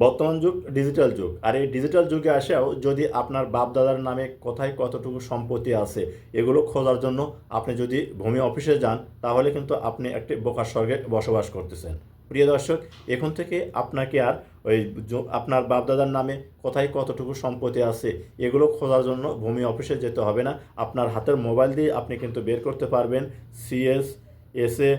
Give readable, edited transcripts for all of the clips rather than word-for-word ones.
বর্তমান যুগ ডিজিটাল যুগ, আর এই ডিজিটাল যুগে আসেও যদি আপনার বাপ দাদার নামে কোথায় কতটুকু সম্পত্তি আছে এগুলো খোঁজার জন্য আপনি যদি ভূমি অফিসে যান, তাহলে কিন্তু আপনি একটি বোকার স্বর্গে বসবাস করতেছেন। প্রিয় দর্শক, এখন থেকে আপনাকে আর ওই আপনার বাপ দাদার নামে কোথায় কতটুকু সম্পত্তি আছে এগুলো খোঁজার জন্য ভূমি অফিসে যেতে হবে না। আপনার হাতের মোবাইল দিয়ে আপনি কিন্তু বের করতে পারবেন সিএস, এসএ,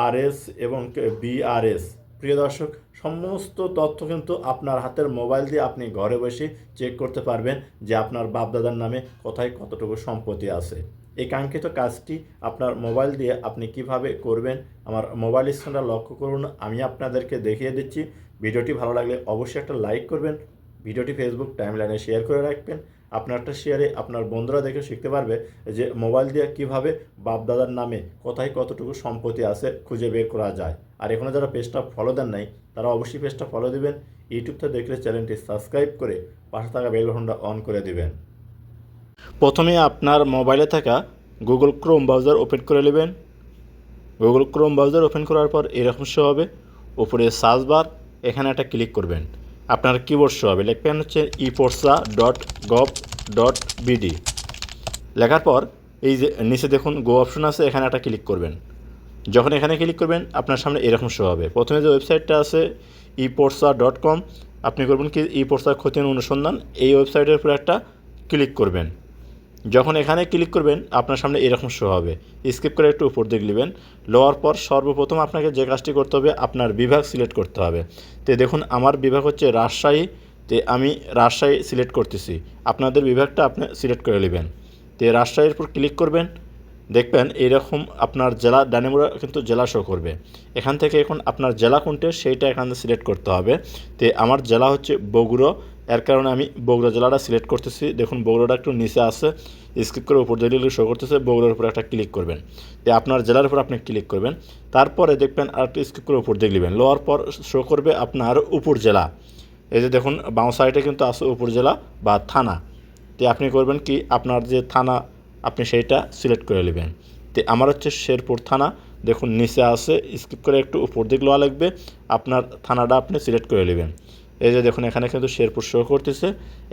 আরএস এবং বিআরএস। প্রিয় দর্শক, সমস্ত তথ্য কিন্তু আপনার হাতের মোবাইল দিয়ে আপনি ঘরে বসে চেক করতে পারবেন যে আপনার বাপদাদার নামে কোথায় কতটুকু সম্পত্তি আছে। এই কাঙ্ক্ষিত কাজটি আপনার মোবাইল দিয়ে আপনি কিভাবে করবেন আমার মোবাইল স্ক্রিনটা লক্ষ্য করুন, আমি আপনাদেরকে দেখিয়ে দিচ্ছি। ভিডিওটি ভালো লাগলে অবশ্যই একটা লাইক করবেন, ভিডিওটি ফেসবুক টাইমলাইনে শেয়ার করে রাখবেন। আপনার একটা শেয়ারে আপনার বন্ধুরা দেখে শিখতে পারবে যে মোবাইল দিয়ে কিভাবে বাপদাদার নামে কোথায় কতটুকু সম্পত্তি আছে খুঁজে বের করা যায়। আর এখনও যারা পেজটা ফলো দেন নাই তারা অবশ্যই পেজটা ফলো দিবেন, ইউটিউবটা দেখলে চ্যানেলটি সাবস্ক্রাইব করে পাশে থাকা বেল বাটনটা অন করে দিবেন। প্রথমে আপনার মোবাইলে থাকা গুগল ক্রোম ব্রাউজার ওপেন করে নেবেন। গুগল ক্রোম ব্রাউজার ওপেন করার পর এরকম শো হবে, উপরে সার্চ বার, এখানে একটা ক্লিক করবেন। আপনার কিবোর্ড শো হবে, লিখবেন হচ্ছে eforza.gov.bd। লেখার পর এই যে নিচে দেখুন গো অপশন আছে, এখানে একটা ক্লিক করবেন। যখন এখানে ক্লিক করবেন আপনার সামনে এরকম শো হবে। প্রথমে যে ওয়েবসাইটটা আছে eforza.com, আপনি করবেন কি eforza খতিয়ান অনুসন্ধান, এই ওয়েবসাইটের উপর একটা ক্লিক করবেন। যখন এখানে ক্লিক করবেন আপনার সামনে এরকম শো হবে, স্কিপ করে একটু উপর দিকে নেবেন। লওয়ার পর সর্বপ্রথম আপনাকে যে কাজটি করতে হবে আপনার বিভাগ সিলেক্ট করতে হবে। তো দেখুন আমার বিভাগ হচ্ছে রাজশাহী, তো আমি রাজশাহী সিলেক্ট করতেছি, আপনাদের বিভাগটা আপনি সিলেক্ট করে নেবেন। তো রাজশাহীর উপর ক্লিক করবেন, দেখবেন এইরকম আপনার জেলা ডানেমুড়া কিন্তু জেলা শো করবে। এখান থেকে এখন আপনার জেলা কোনটা সেইটা এখানে সিলেক্ট করতে হবে। তো আমার জেলা হচ্ছে বগুড়া, এর কারণে আমি বগুড়া জেলাটা সিলেক্ট করতেছি। দেখুন বগুড়াটা একটু নিচে আছে, স্কিপ করে উপর দিকে শো করতেছে, বগুড়ার উপর একটা ক্লিক করবেন। তো আপনার জেলার উপর আপনি ক্লিক করবেন, তারপরে দেখবেন আর একটু স্কিপ করে উপর দিকে নেবেন, লোয়ার পর শো করবে আপনার উপজেলা। এই যে দেখুন বাম সাইডে কিন্তু আছে উপজেলা বা থানা। তো আপনি করবেন কি আপনার যে থানা আপনি সেইটা সিলেক্ট করে নেবেন। তো আমার হচ্ছে শেরপুর থানা, দেখুন নিচে আছে, স্কিপ করে একটু উপর দিকে লওয়া লাগবে, আপনার থানাটা আপনি সিলেক্ট করে নেবেন। এই যে দেখুন এখানে কিন্তু শেরপুর শো করতেছে,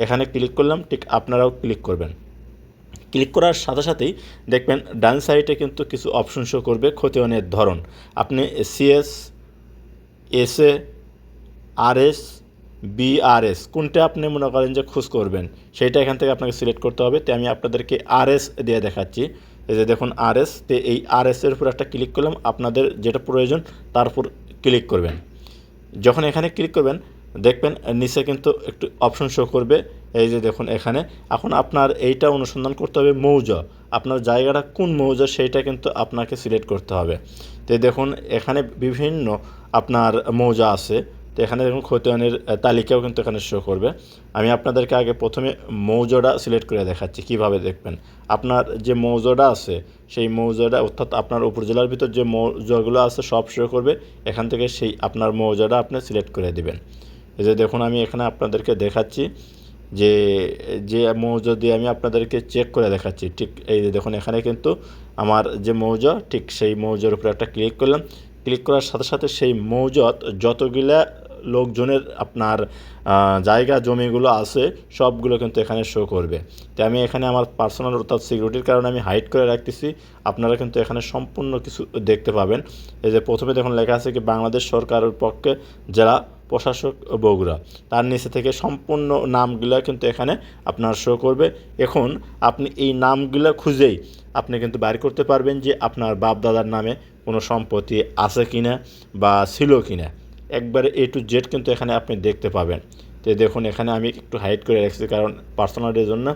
এখানে ক্লিক করলাম, ঠিক আপনারাও ক্লিক করবেন। ক্লিক করার সাথে সাথেই দেখবেন ডান সাইডে কিন্তু কিছু অপশন শো করবে খতিয়ানের ধরন। আপনি সিএস, এসএ, আরএস, বিআরএস কোনটা আপনি মনে করেন যে খোঁজ করবেন সেইটা এখান থেকে আপনাকে সিলেক্ট করতে হবে। তো আমি আপনাদেরকে আরএস দিয়ে দেখাচ্ছি। এই যে দেখুন আরএস, তো এই আরএসের উপর একটা ক্লিক করলাম, আপনাদের যেটা প্রয়োজন তার উপর ক্লিক করবেন। যখন এখানে ক্লিক করবেন দেখবেন নিচে কিন্তু একটু অপশন শো করবে। এই যে দেখুন এখানে এখন আপনার এইটা অনুসন্ধান করতে হবে মৌজা, আপনার জায়গাটা কোন মৌজা সেইটা কিন্তু আপনাকে সিলেক্ট করতে হবে। তো দেখুন এখানে বিভিন্ন আপনার মৌজা আছে, তো এখানে দেখুন খতিয়ানের তালিকাও কিন্তু এখানে শো করবে। আমি আপনাদেরকে আগে প্রথমে মৌজাটা সিলেক্ট করে দেখাচ্ছি কীভাবে দেখবেন। আপনার যে মৌজাটা আছে সেই মৌজাটা অর্থাৎ আপনার উপজেলার ভিতর যে মৌজাগুলো আছে সব শো করবে, এখান থেকে সেই আপনার মৌজাটা আপনি সিলেক্ট করে দেবেন। এই যে দেখুন আমি এখানে আপনাদেরকে দেখাচ্ছি যে যে মৌজা দিয়ে আমি আপনাদেরকে চেক করে দেখাচ্ছি। ঠিক এই যে দেখুন এখানে কিন্তু আমার যে মৌজা ঠিক সেই মৌজার উপরে একটা ক্লিক করলাম। ক্লিক করার সাথে সাথে সেই মৌজাত যতগুলা লোকজনের আপনার জায়গা জমিগুলো আছে সবগুলো কিন্তু এখানে শো করবে। তো আমি এখানে আমার পার্সোনাল অর্থাৎ সিকিউরিটির কারণে আমি হাইড করে রাখতেছি, আপনারা কিন্তু এখানে সম্পূর্ণ কিছু দেখতে পাবেন। এই যে প্রথমে দেখুন লেখা আছে কি বাংলাদেশ সরকারের পক্ষে জেলা প্রশাসক বগুড়া, তার নিচে থেকে সম্পূর্ণ নামগুলো কিন্তু এখানে আপনার শো করবে। এখন আপনি এই নামগুলো খুঁজেই আপনি কিন্তু বাইর করতে পারবেন যে আপনার বাপ দাদার নামে কোনো সম্পত্তি আছে কিনা বা ছিল কিনা, একবারে A to Z কিন্তু এখানে আপনি দেখতে পাবেন। তো দেখুন এখানে আমি একটু হাইড করে রাখছি কারণ পার্সোনালিটির জন্য,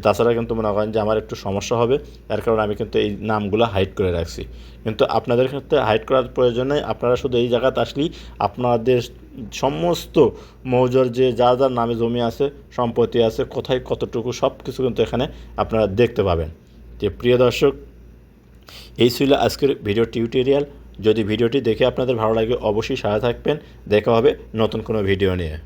তাছাড়া কিন্তু মনে করেন যে আমার একটু সমস্যা হবে, তার কারণে আমি কিন্তু এই নামগুলো হাইড করে রাখছি। কিন্তু আপনাদের ক্ষেত্রে হাইড করার প্রয়োজন নেই, আপনারা শুধু এই জায়গাতে আসলেই আপনাদের সমস্ত মৌজার যে যার যার নামে জমি আছে সম্পত্তি আছে কোথায় কতটুকু সব কিছু কিন্তু এখানে আপনারা দেখতে পাবেন। যে প্রিয় দর্শক, এই ছিল আজকের ভিডিও টিউটোরিয়াল। যদি ভিডিওটি দেখে আপনাদের ভালো লাগে অবশ্যই সাথে থাকবেন, দেখা হবে নতুন কোনো ভিডিও নিয়ে।